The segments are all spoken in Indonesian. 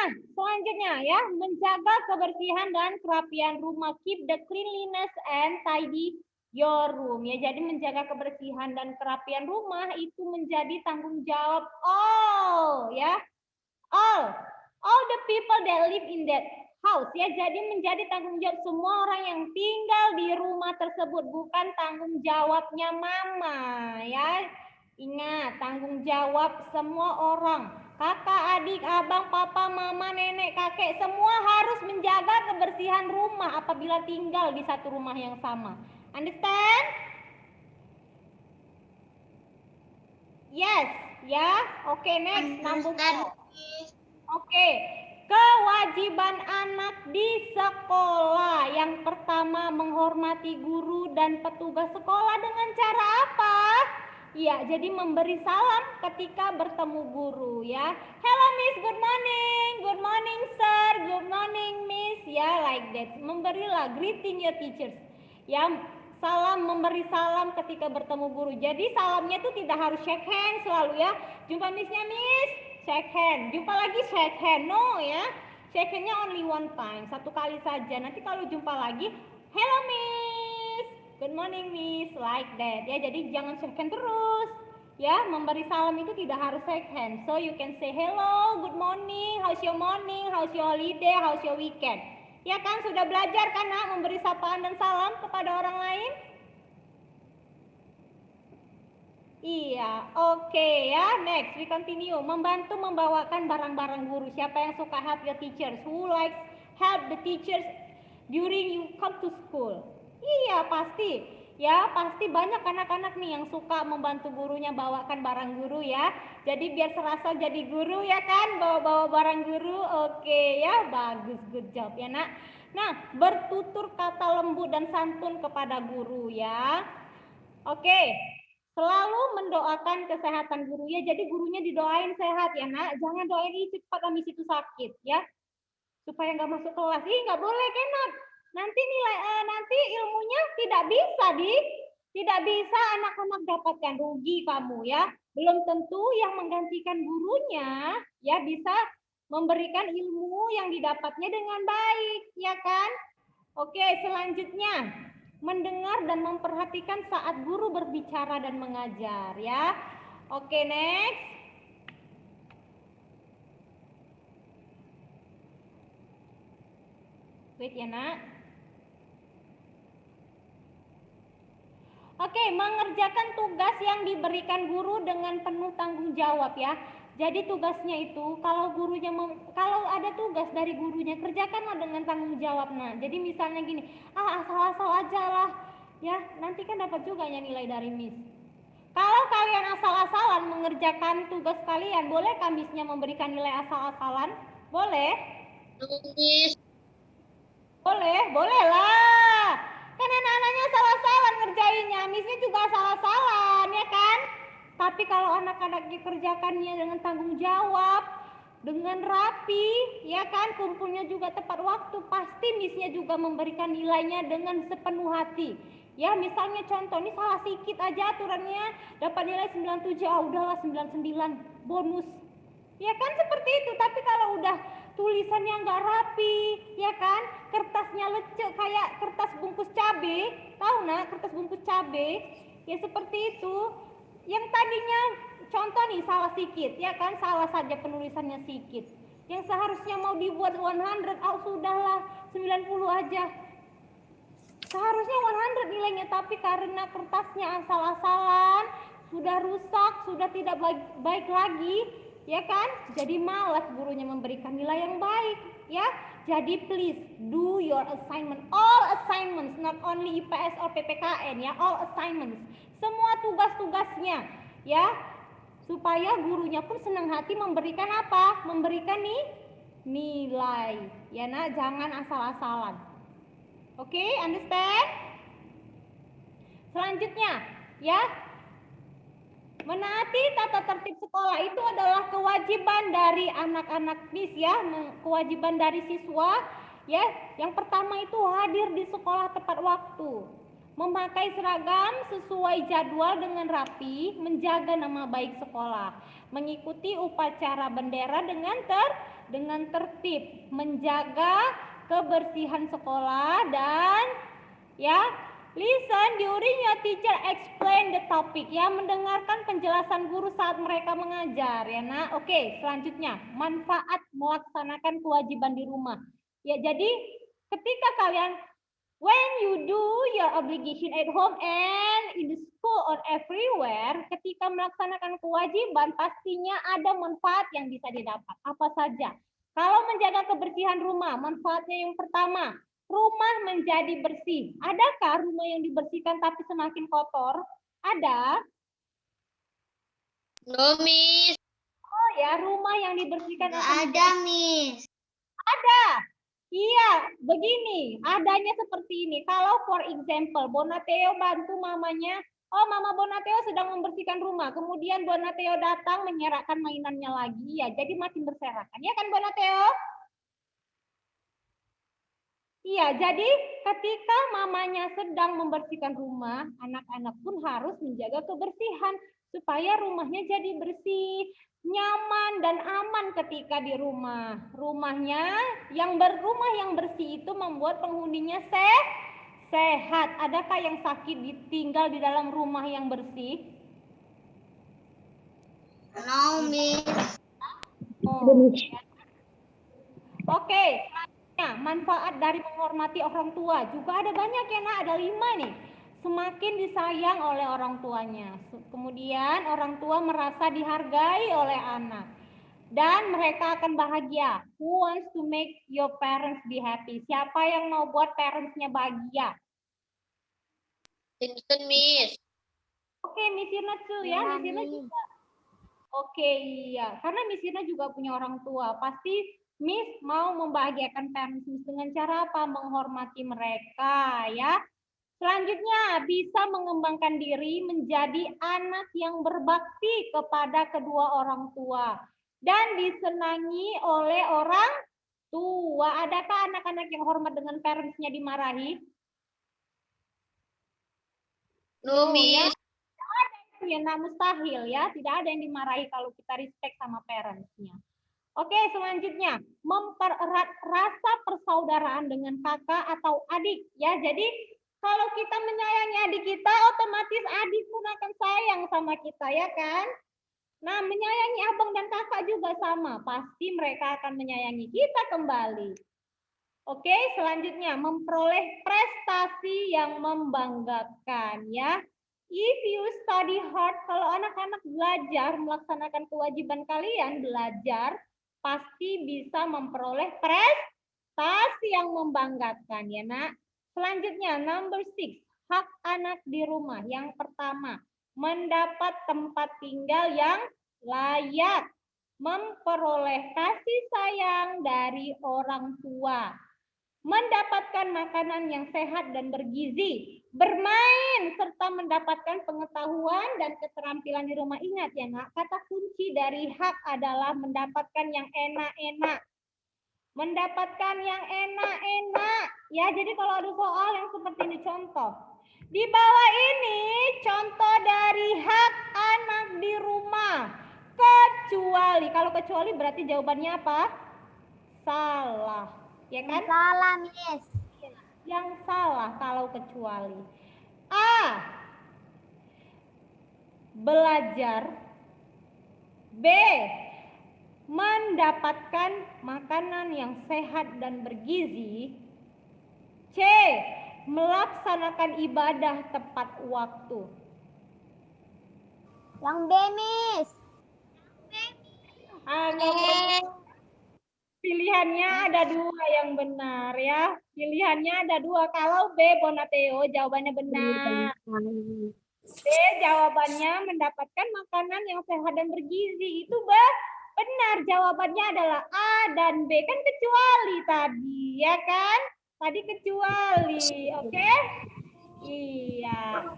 Nah, selanjutnya ya, menjaga kebersihan dan kerapian rumah. Keep the cleanliness and tidy your room. Ya, jadi menjaga kebersihan dan kerapian rumah itu menjadi tanggung jawab all, ya. All the people that live in that house, ya. Jadi menjadi tanggung jawab semua orang yang tinggal di rumah tersebut, bukan tanggung jawabnya mama, ya. Ingat, tanggung jawab semua orang. Kakak, adik, abang, papa, mama, nenek, kakek, semua harus menjaga kebersihan rumah apabila tinggal di satu rumah yang sama. Understand? Yes, ya. Oke, next. Number 4. Oke. Kewajiban anak di sekolah. Yang pertama, menghormati guru dan petugas sekolah dengan cara apa? Ya, jadi memberi salam ketika bertemu guru, ya. Hello Miss, good morning. Good morning sir, good morning Miss. Ya, like that. Memberilah greeting your teachers. Ya, salam, memberi salam ketika bertemu guru. Jadi salamnya itu tidak harus shake hand selalu, ya. Jumpa Missnya Miss, shake hand. Jumpa lagi shake hand. No, ya. Shake handnya only one time, satu kali saja. Nanti kalau jumpa lagi, hello Miss, good morning Miss, like that, ya. Jadi jangan shake hand terus, ya. Memberi salam itu tidak harus shake hand. So you can say hello, good morning, how's your holiday, how's your weekend. Ya kan, sudah belajar kan nak memberi sapaan dan salam kepada orang lain? Iya, oke ya. Next, we continue. Membantu membawakan barang-barang guru. Siapa yang suka help your teachers? Who likes help the teachers during you come to school? Iya, pasti. Ya, pasti banyak anak-anak nih yang suka membantu gurunya bawakan barang guru, ya. Jadi biar serasa jadi guru, ya kan, bawa-bawa barang guru. Oke ya, bagus, good job ya nak. Nah, bertutur kata lembut dan santun kepada guru, ya. Oke. Selalu mendoakan kesehatan guru, ya. Jadi gurunya didoain sehat ya nak. Jangan doain cepat Miss itu sakit, ya. Supaya nggak masuk kelas. Nggak boleh Kenat. Nanti nanti ilmunya tidak bisa anak-anak dapatkan, rugi kamu, ya. Belum tentu yang menggantikan gurunya ya bisa memberikan ilmu yang didapatnya dengan baik, ya kan? Oke, selanjutnya mendengar dan memperhatikan saat guru berbicara dan mengajar, ya. Oke, next. Wait ya nak. Oke, mengerjakan tugas yang diberikan guru dengan penuh tanggung jawab, ya. Jadi tugasnya itu kalau ada tugas dari gurunya, kerjakanlah dengan tanggung jawab. Nah, jadi misalnya gini, asal-asal aja lah, ya. Nanti kan dapat juga ya nilai dari Miss. Kalau kalian asal-asalan mengerjakan tugas kalian, bolehkah Missnya memberikan nilai asal-asalan? Boleh? Boleh lah. Kan anak-anaknya salah-salah ngerjainnya, Missnya juga salah-salah, ya kan? Tapi kalau anak-anak dikerjakannya dengan tanggung jawab, dengan rapi, ya kan, kumpulnya juga tepat waktu, pasti Missnya juga memberikan nilainya dengan sepenuh hati. Ya, misalnya contoh, ini salah sedikit aja aturannya, dapat nilai 97, udahlah 99, bonus. Ya kan seperti itu, tapi kalau udah tulisannya nggak rapi, ya kan, kertasnya lecek kayak kertas bungkus cabe, tahu nak kertas bungkus cabe, ya seperti itu. Yang tadinya contoh nih salah sedikit, ya kan, salah saja penulisannya sedikit. Yang seharusnya mau dibuat 100, sudahlah 90 aja. Seharusnya 100 nilainya, tapi karena kertasnya asal-asalan, sudah rusak, sudah tidak baik lagi, ya kan? Jadi malas gurunya memberikan nilai yang baik, ya. Jadi please do your assignment, all assignments, not only IPS or PPKN, ya, all assignments. Semua tugas-tugasnya, ya. Supaya gurunya pun senang hati memberikan apa? Memberikan nilai. Ya, nak, jangan asal-asalan. Oke, understand? Selanjutnya, ya. Menaati tata tertib sekolah itu adalah kewajiban dari anak-anak Miss, ya, kewajiban dari siswa, ya. Yang pertama itu hadir di sekolah tepat waktu. memakai seragam sesuai jadwal dengan rapi, menjaga nama baik sekolah, mengikuti upacara bendera dengan tertib, menjaga kebersihan sekolah dan ya, listen during your teacher explain the topic, ya, mendengarkan penjelasan guru saat mereka mengajar, ya nak. Oke, selanjutnya manfaat melaksanakan kewajiban di rumah. Ya, jadi ketika kalian when you do your obligation at home and in the school or everywhere, ketika melaksanakan kewajiban pastinya ada manfaat yang bisa didapat. Apa saja? Kalau menjaga kebersihan rumah, manfaatnya yang pertama, rumah menjadi bersih. Adakah rumah yang dibersihkan tapi semakin kotor? Ada? No, Miss. Oh ya, rumah yang dibersihkan Ada, Miss. ada. Iya, begini, adanya seperti ini. Kalau for example, Bonateo bantu mamanya, oh Mama Bonateo sedang membersihkan rumah, kemudian Bonateo datang menyerahkan mainannya lagi, ya jadi makin berserakan. Ya kan Bonateo? Iya, jadi ketika mamanya sedang membersihkan rumah, anak-anak pun harus menjaga kebersihan supaya rumahnya jadi bersih, nyaman dan aman ketika di rumah. Rumah yang bersih itu membuat penghuninya sehat. Adakah yang sakit tinggal di dalam rumah yang bersih? No, Miss. Oh. Oke, manfaat dari menghormati orang tua juga ada banyak ya nak, ada 5 nih. Semakin disayang oleh orang tuanya, kemudian orang tua merasa dihargai oleh anak dan mereka akan bahagia. Who wants to make your parents be happy? Siapa yang mau buat parentsnya bahagia? Simpson, Miss. Oke, Miss Irna tuh ya, Miss Irna juga. Oke, iya, karena Miss Irna juga punya orang tua, pasti Miss mau membahagiakan parents Miss dengan cara apa? Menghormati mereka, ya. Selanjutnya, bisa mengembangkan diri menjadi anak yang berbakti kepada kedua orang tua dan disenangi oleh orang tua. Adakah anak-anak yang hormat dengan parents-nya dimarahi? No, Ya. Miss. Ya, nah, mustahil ya, tidak ada yang dimarahi kalau kita respect sama parents-nya. Oke, selanjutnya mempererat rasa persaudaraan dengan kakak atau adik ya. Jadi kalau kita menyayangi adik kita, otomatis adik pun akan sayang sama kita ya kan. Nah, menyayangi abang dan kakak juga sama, pasti mereka akan menyayangi kita kembali. Oke, selanjutnya memperoleh prestasi yang membanggakan ya. If you study hard, kalau anak-anak belajar melaksanakan kewajiban kalian belajar, pasti bisa memperoleh prestasi yang membanggakan ya nak. Selanjutnya number 6, hak anak di rumah. Yang pertama, mendapat tempat tinggal yang layak, memperoleh kasih sayang dari orang tua, mendapatkan makanan yang sehat dan bergizi, bermain, serta mendapatkan pengetahuan dan keterampilan di rumah. Ingat ya nak, kata kunci dari hak adalah mendapatkan yang enak-enak. Mendapatkan yang enak-enak. Ya, jadi kalau ada soal yang seperti ini contoh. Di bawah ini contoh dari hak anak di rumah. Kecuali, kalau kecuali berarti jawabannya apa? Salah. Ya kan? Salah, Miss. Yang salah kalau kecuali. A. Belajar. B. Mendapatkan makanan yang sehat dan bergizi. C. Melaksanakan ibadah tepat waktu. Yang B, Miss. Pilihannya ada 2 yang benar ya. Pilihannya ada 2. Kalau B, Bonateo, jawabannya benar. B, jawabannya mendapatkan makanan yang sehat dan bergizi. Itu benar. Jawabannya adalah A dan B. Kan kecuali tadi, ya kan? Tadi kecuali, oke? Iya.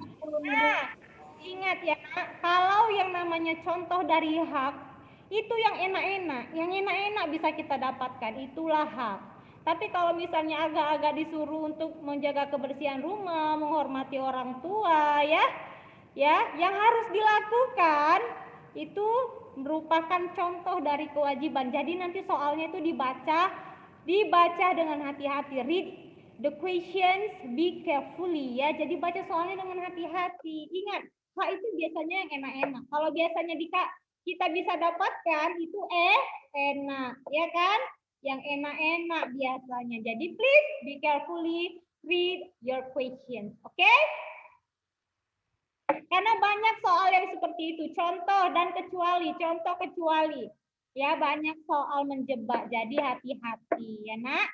Nah, ingat ya, kalau yang namanya contoh dari hak, itu yang enak-enak. Yang enak-enak bisa kita dapatkan, itulah hak. Tapi kalau misalnya agak-agak disuruh untuk menjaga kebersihan rumah, menghormati orang tua, ya, yang harus dilakukan itu merupakan contoh dari kewajiban. Jadi nanti soalnya itu dibaca dengan hati-hati. Read the questions, be carefully, ya. Jadi baca soalnya dengan hati-hati. Ingat, hak itu biasanya yang enak-enak. Kalau biasanya kita bisa dapatkan itu enak, ya kan? Yang enak-enak biasanya. Jadi please be carefully read your questions, oke? Karena banyak soal yang seperti itu, contoh dan kecuali, contoh kecuali. Ya, banyak soal menjebak, jadi hati-hati ya nak.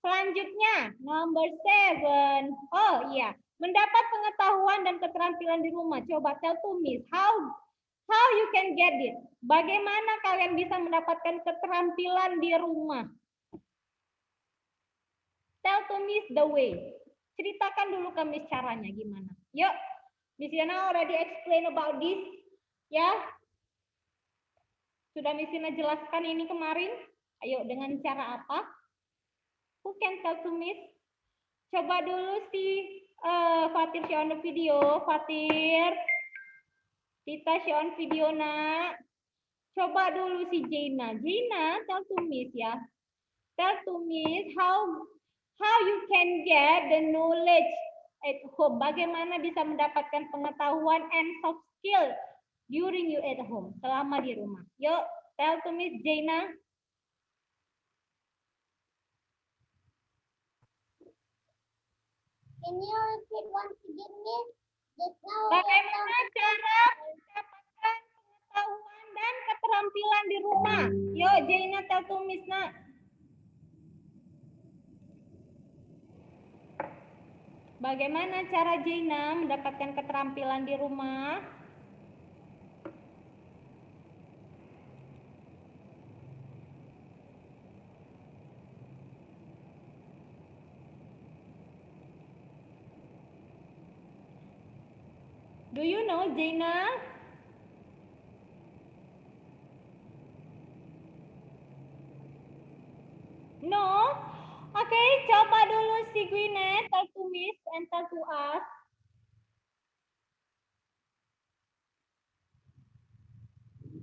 Selanjutnya, number 7. Oh iya, mendapat pengetahuan dan keterampilan di rumah. Coba tell to me, how you can get it? Bagaimana kalian bisa mendapatkan keterampilan di rumah? Tell to me the way. Ceritakan dulu ke Miss caranya gimana. Yuk, Miss Yana already explain about this. Ya, sudah Miss Yana jelaskan ini kemarin. Ayo, dengan cara apa? Who can tell to Miss? Coba dulu si Fatir share on the video. Fatir. Tita share on video nak. Coba dulu si Jaina. Jaina, tell to Miss ya. Tell to Miss how you can get the knowledge at home. Bagaimana bisa mendapatkan pengetahuan and soft skill during you at home. Selama di rumah. Yuk, tell to Miss Jaina. Can you repeat once again, Miss? Bagaimana cara mendapatkan pengetahuan dan keterampilan di rumah? Yuk, Jaina tell to Miss nak. Bagaimana cara Jaina mendapatkan keterampilan di rumah? Do you know, Jaina? No? Oke, coba dulu si Gwyneth, tell to Miss and tell to us.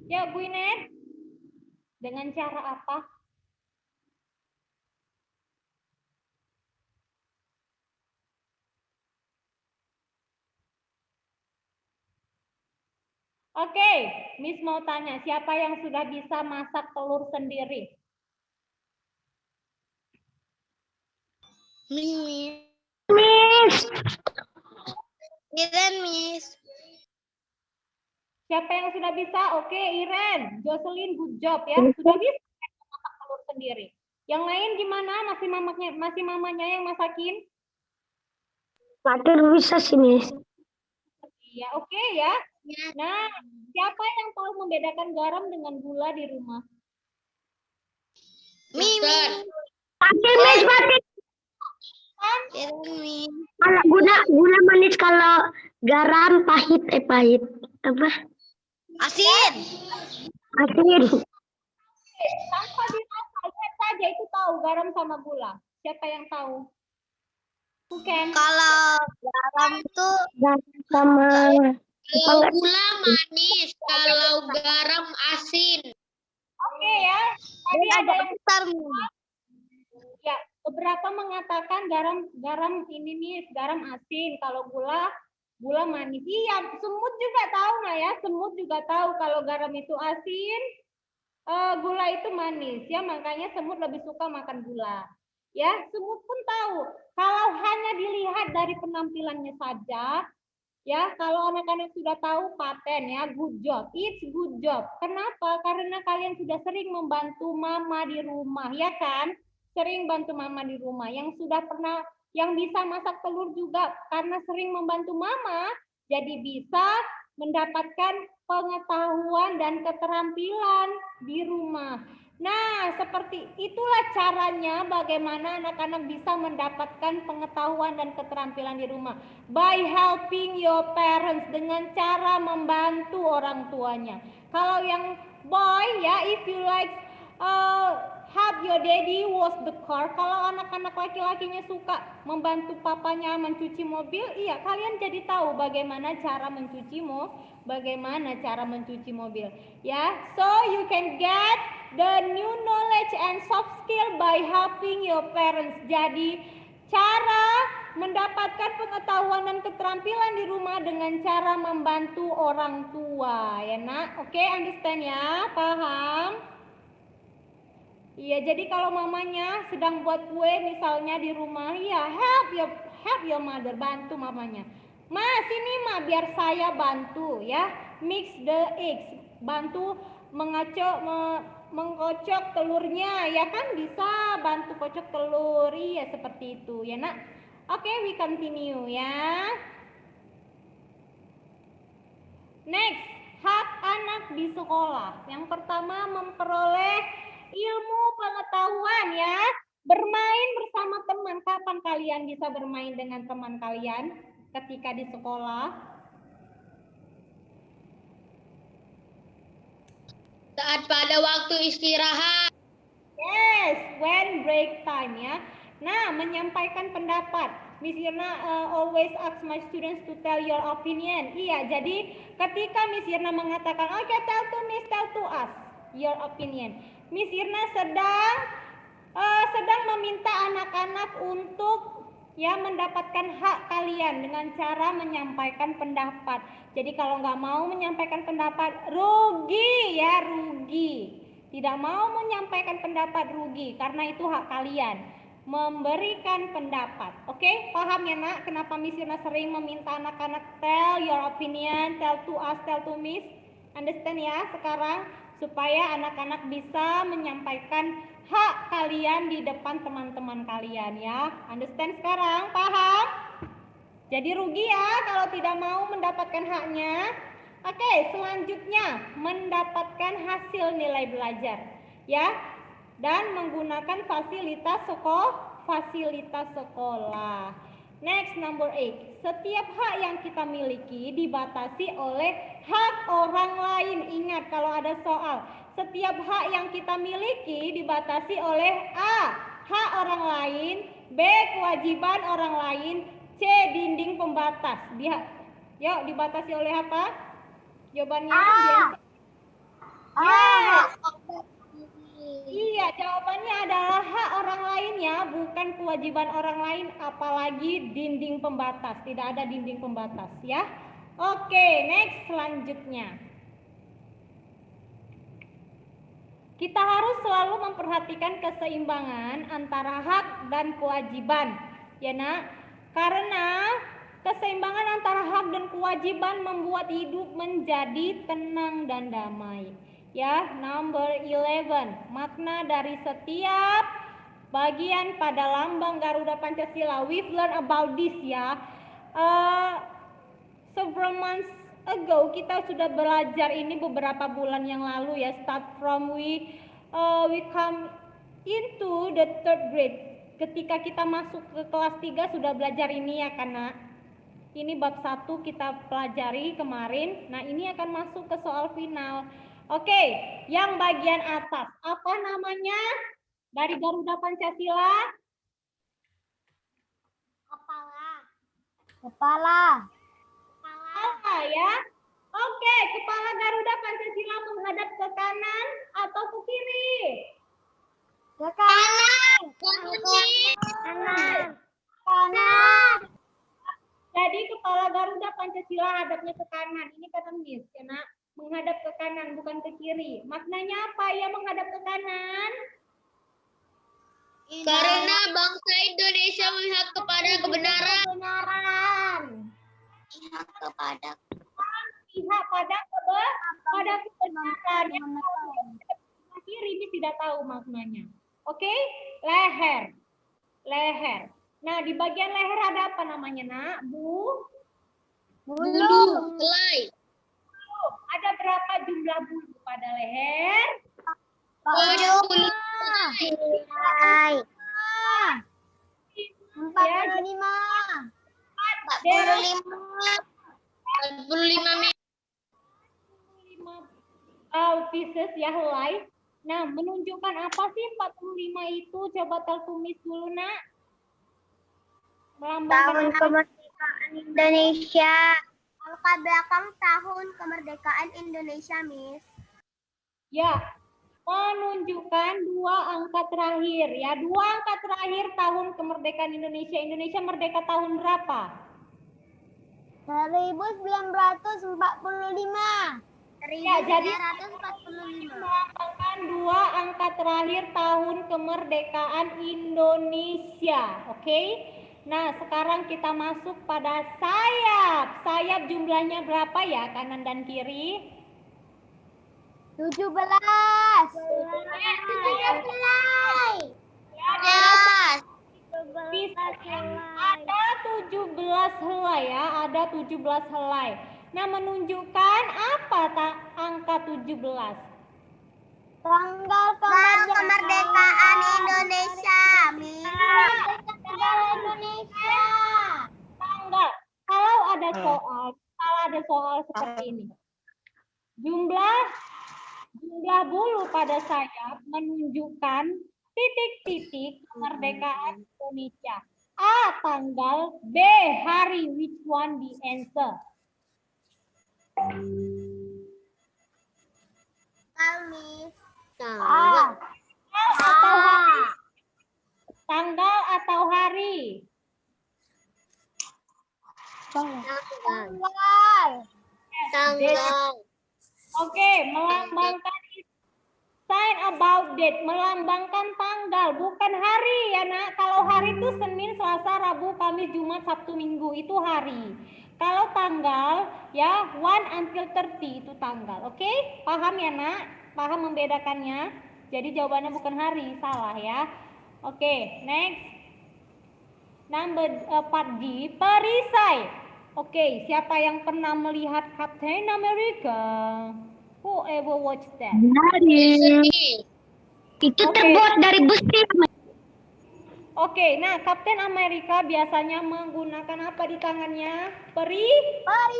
Ya, Gwyneth. Dengan cara apa? Oke, Miss mau tanya, siapa yang sudah bisa masak telur sendiri? Miss. Iren, Miss. Siapa yang sudah bisa? Oke, Iren. Jocelyn, good job ya. Sudah bisa masak telur sendiri. Yang lain gimana? Masih mamanya yang masakin? Fatir bisa sih, Miss. Iya, oke ya. Nah, siapa yang tahu membedakan garam dengan gula di rumah? Mimi. Fatir, Miss, Fatir. Kalau gula manis, kalau garam pahit. Apa? Asin. Asin. Tanpa dirasa, lihat saja itu tahu garam sama gula. Siapa yang tahu? Bukan. Kalau garam itu Sama. kalau gula manis, kalau garam asin. Oke ya. Tadi ada yang besar. ya, beberapa mengatakan garam ini nih, garam asin, kalau gula manis. Iya, semut juga tahu nggak ya? Semut juga tahu kalau garam itu asin, gula itu manis ya, makanya semut lebih suka makan gula. Ya, semut pun tahu. Kalau hanya dilihat dari penampilannya saja, ya, kalau anak-anak sudah tahu paten ya, good job. It's good job. Kenapa? Karena kalian sudah sering membantu mama di rumah, ya kan? Sering bantu mama di rumah. Yang sudah pernah, yang bisa masak telur juga karena sering membantu mama, jadi bisa mendapatkan pengetahuan dan keterampilan di rumah. Nah, seperti itulah caranya bagaimana anak-anak bisa mendapatkan pengetahuan dan keterampilan di rumah. By helping your parents, dengan cara membantu orang tuanya. Kalau yang boy ya, if you like have your daddy wash the car. Kalau anak-anak laki-lakinya suka membantu papanya mencuci mobil, iya kalian jadi tahu bagaimana cara mencuci mobil. Ya, so you can get the new knowledge and soft skill by helping your parents. Jadi cara mendapatkan pengetahuan dan keterampilan di rumah dengan cara membantu orang tua, ya nak. Oke, understand ya, paham? Iya, jadi kalau mamanya sedang buat kue misalnya di rumah, ya help your mother, bantu mamanya. Ma, sini ma, biar saya bantu ya. Mix the eggs, bantu mengkocok telurnya, ya kan bisa bantu kocok telur, iya seperti itu ya nak. Oke, we continue ya. Next, hak anak di sekolah. Yang pertama, memperoleh ilmu pengetahuan ya. Bermain bersama teman. Kapan kalian bisa bermain dengan teman kalian ketika di sekolah? Saat pada waktu istirahat. Yes, when break time ya. Nah, menyampaikan pendapat. Miss Irna always ask my students to tell your opinion. Iya, jadi ketika Miss Irna mengatakan, okay, tell to Miss, tell to us your opinion. Miss Irna sedang meminta anak-anak untuk ya mendapatkan hak kalian dengan cara menyampaikan pendapat. Jadi kalau nggak mau menyampaikan pendapat, rugi ya, rugi. Tidak mau menyampaikan pendapat, rugi, karena itu hak kalian memberikan pendapat. Oke, paham ya nak kenapa Miss Irna sering meminta anak-anak tell your opinion, tell to us, tell to Miss? Understand ya sekarang, supaya anak-anak bisa menyampaikan hak kalian di depan teman-teman kalian ya. Understand sekarang, paham? Jadi rugi ya kalau tidak mau mendapatkan haknya. Oke, selanjutnya mendapatkan hasil nilai belajar ya, dan menggunakan fasilitas sekolah. Next, number 8. Setiap hak yang kita miliki dibatasi oleh hak orang lain. Ingat kalau ada soal, setiap hak yang kita miliki dibatasi oleh A, hak orang lain, B, kewajiban orang lain, C, dinding pembatas. Yuk, dibatasi oleh apa? Jawabannya iya, jawabannya adalah hak orang lain ya, bukan kewajiban orang lain, apalagi dinding pembatas. Tidak ada dinding pembatas ya. Oke, next selanjutnya. Kita harus selalu memperhatikan keseimbangan antara hak dan kewajiban. Ya nak, karena keseimbangan antara hak dan kewajiban membuat hidup menjadi tenang dan damai. Ya, number 11. Makna dari setiap bagian pada lambang Garuda Pancasila. We've learned about this ya. Several months ago kita sudah belajar ini beberapa bulan yang lalu ya. Start from we come into the third grade. Ketika kita masuk ke kelas 3 sudah belajar ini ya karena ini bab 1 kita pelajari kemarin. Nah, ini akan masuk ke soal final. Oke, yang bagian atas. Apa namanya dari Garuda Pancasila? Kepala ya. Oke, kepala Garuda Pancasila menghadap ke kanan atau ke kiri? Ke kanan. Jadi kepala Garuda Pancasila hadapnya ke kanan. Ini kata Miss, ya nak, menghadap ke kanan bukan ke kiri. Maknanya apa ya menghadap ke kanan? Karena bangsa Indonesia melihat kepada kebenaran. Pihak pada kebenaran. Yang kiri ini tidak tahu maknanya. Oke, leher. Nah, di bagian leher ada apa namanya, nak? Bulu. Helai. Ada berapa jumlah bulu pada leher? 45. 45 pieces ya helai. Nah, menunjukkan apa sih 45 itu? Coba tertulis dulu, Nak. Melambangkan apa? Kemerdekaan Indonesia. Angka belakang tahun kemerdekaan Indonesia, Miss. Ya, menunjukkan dua angka terakhir ya. Dua angka terakhir tahun kemerdekaan Indonesia. Indonesia merdeka tahun berapa? 1945. Ya, jadi 1945. melambangkan dua angka terakhir tahun kemerdekaan Indonesia. Oke. Nah, sekarang kita masuk pada sayap. Sayap jumlahnya berapa ya, kanan dan kiri? 17. Ada 17 helai ya, ada 17 helai. Nah, menunjukkan apa angka 17? Tanggal kemerdekaan Indonesia, Miss. Indonesia. Tanggal. Kalau ada soal seperti ini. Jumlah bulu pada sayap menunjukkan titik-titik kemerdekaan Indonesia. A. Tanggal. B. Hari. Which one the answer? Miss. Tanggal atau hari? Tanggal. Oke, melambangkan sign about date, melambangkan tanggal, bukan hari ya nak. Kalau hari itu Senin, Selasa, Rabu, Kamis, Jumat, Sabtu, Minggu, itu hari. Kalau tanggal ya 1 until 30 itu tanggal. Oke, paham ya nak? Paham membedakannya? Jadi jawabannya bukan hari, salah ya. Oke, next. Number 4D, perisai. Oke, siapa yang pernah melihat Captain America? Who ever watch that? Itu terbuat dari besi. Oke, nah Captain America biasanya menggunakan apa di tangannya? Perisai.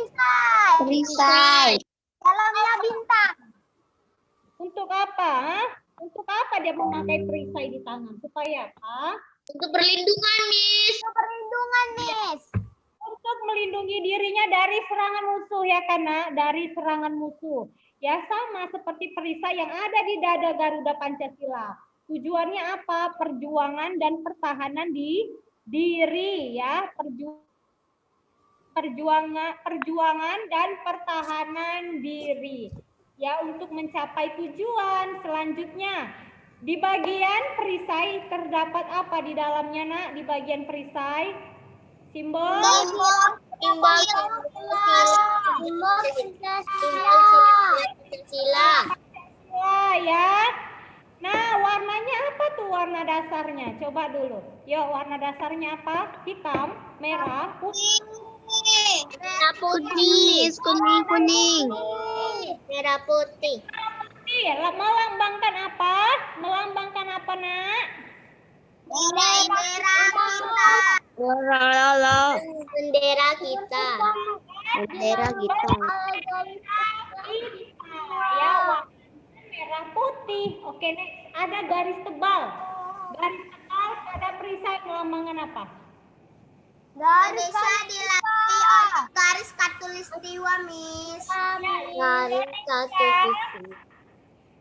Dalamnya bintang. Untuk apa? Untuk apa dia memakai perisai di tangan? Supaya apa? Untuk perlindungan, Miss. Perlindungan, Miss. Untuk melindungi dirinya dari serangan musuh ya karena dari serangan musuh. Ya sama seperti perisai yang ada di dada Garuda Pancasila. Tujuannya apa? Perjuangan dan pertahanan di diri ya, perjuangan dan pertahanan diri. Ya, untuk mencapai tujuan selanjutnya. Di bagian perisai terdapat apa di dalamnya, Nak? Di bagian perisai simbol Pancasila. ya. Nah, warnanya apa tuh warna dasarnya? Coba dulu. Yuk, warna dasarnya apa? Hitam, merah, putih. Merah putih. Kuning. Merah putih. Iya, melambangkan apa? Melambangkan apa, Nak? Bendera kita. Bendera kita. Ya, warna merah putih. Oke, next. Ada garis tebal. Garis tebal pada perisai melambangkan apa? Indonesia dilatih oleh garis khatulistiwa, Miss. Garis khatulistiwa.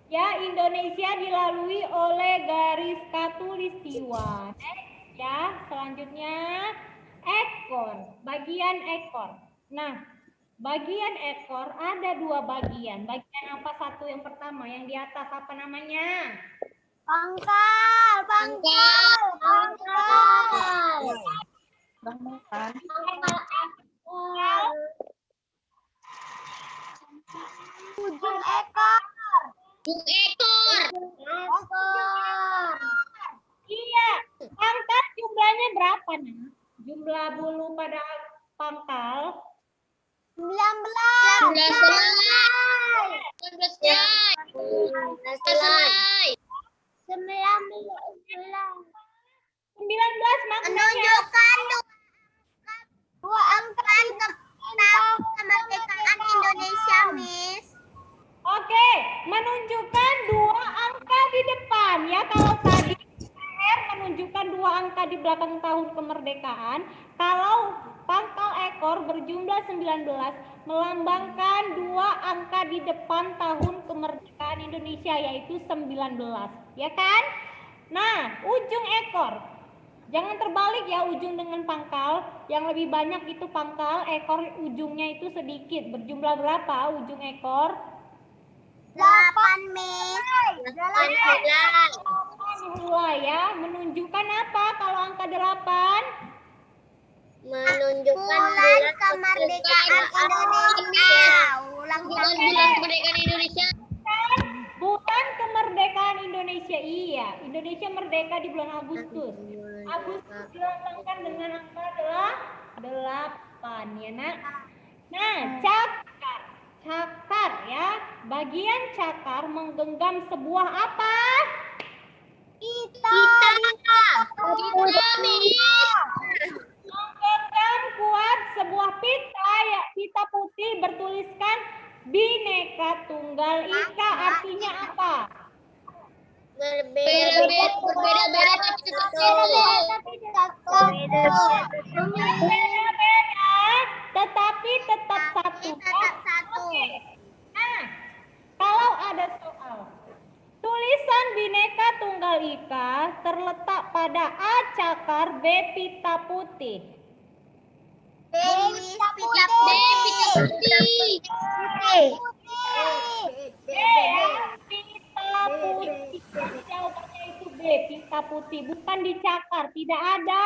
Ya, Indonesia dilalui oleh garis khatulistiwa. Next, ya, selanjutnya ekor, bagian ekor. Nah, bagian ekor ada dua bagian. Bagian apa satu yang pertama? Yang di atas apa namanya? Pangkal. Ujung ekor. Iya, pangkal jumlahnya berapa nih? Jumlah bulu pada pangkal 19. 19 maknanya. Menunjukkan dua angka kemerdekaan Indonesia, Miss. Oke, menunjukkan dua angka di depan ya. Kalau tadi R menunjukkan dua angka di belakang tahun kemerdekaan, kalau pangkal ekor berjumlah 19 melambangkan dua angka di depan tahun kemerdekaan Indonesia, yaitu 19, ya kan? Nah, ujung ekor jangan terbalik ya, ujung dengan pangkal. Yang lebih banyak itu pangkal, ekor ujungnya itu sedikit. Berjumlah berapa ujung ekor? 8, Miss. 8 ya. Menunjukkan apa kalau angka 8? menunjukkan Bulan kemerdekaan Indonesia. Ulang bulan tahun. kemerdekaan Indonesia. Bulan kemerdekaan Indonesia. Iya, Indonesia merdeka di bulan Agustus. Agustus dilambangkan dengan angka 8 ya, Nak. Nah, cakar ya. Bagian cakar menggenggam sebuah apa? Kita. Menggenggam kuat sebuah pita, ya, pita putih bertuliskan Bhinneka Tunggal Ika. Artinya apa? Berbeda-beda tapi tetap satu. Berbeda-beda tetapi tetap satu. Tetap satu. Oke. Nah, kalau ada soal tulisan Bhinneka Tunggal Ika terletak pada A cakar, B pita putih. Pita putih. Pita putih. Jawabannya itu B, pita putih. Bukan dicakar. Tidak ada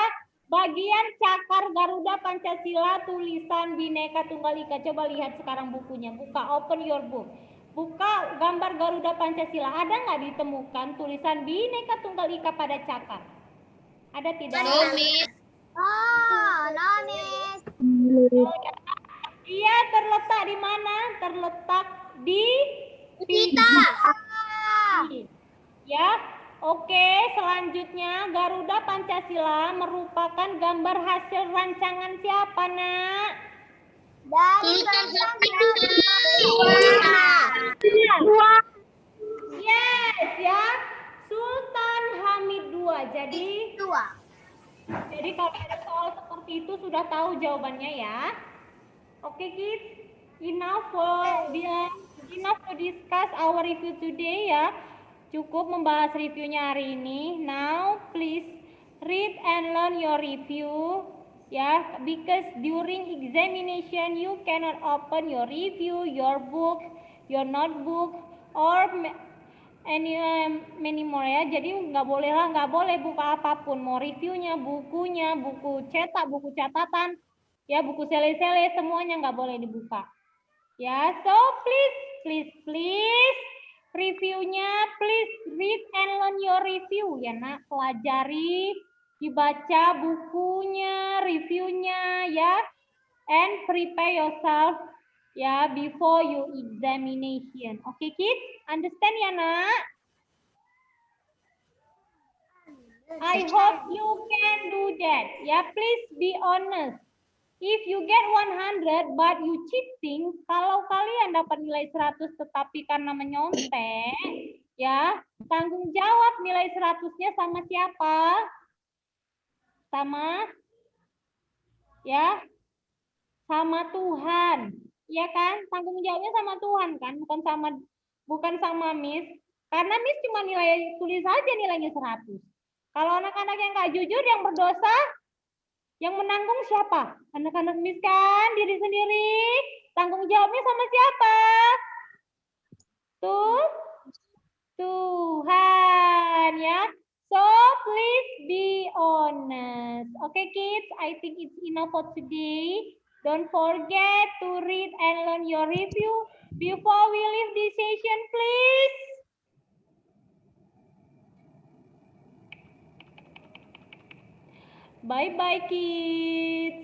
bagian cakar Garuda Pancasila tulisan Bhinneka Tunggal Ika. Coba lihat sekarang bukunya. Buka, open your book. Buka gambar Garuda Pancasila. Ada nggak ditemukan tulisan Bhinneka Tunggal Ika pada cakar? Ada tidak? Oh, no, Miss. Dia terletak di mana? Terletak di Pita. Ya, oke. Selanjutnya Garuda Pancasila merupakan gambar hasil rancangan siapa, Nak? Dari Sultan Yes, ya. Sultan Hamid II. Jadi kalau ada soal seperti itu sudah tahu jawabannya ya. Oke, kids. Enough to discuss our review today ya. Cukup membahas reviewnya hari ini. Now please read and learn your review ya, because during examination you cannot open your review, your book, your notebook or many more ya. Jadi nggak boleh buka apapun, mau reviewnya, bukunya, buku cetak, buku catatan ya, buku sele-sele, semuanya nggak boleh dibuka ya. So please reviewnya, please read and learn your review ya, Nak. Pelajari, dibaca bukunya, reviewnya ya, and prepare yourself ya before your examination. Okay, kids? Understand ya, Nak? I hope you can do that. Ya, please be honest. If you get 100 but you cheating, kalau kalian dapat nilai 100 tetapi karena menyontek, ya, tanggung jawab nilai 100-nya sama siapa? Sama Tuhan. Ya kan? Tanggung jawabnya sama Tuhan kan, bukan sama Miss. Karena Miss cuma tulis aja nilainya 100. Kalau anak-anak yang nggak jujur, yang berdosa, yang menanggung siapa? Anak-anak Miss kan, diri sendiri. Tanggung jawabnya sama siapa? Tuhan ya. So please be honest. Okay, kids, I think it's enough for today. Don't forget to read and learn your review before we leave this session, please. Bye-bye, kids.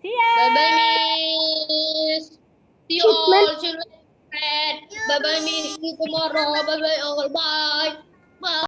See ya. Bye-bye, Miss. See you all children. Bye-bye, Miss. See you tomorrow. Bye-bye all. Bye. Bye.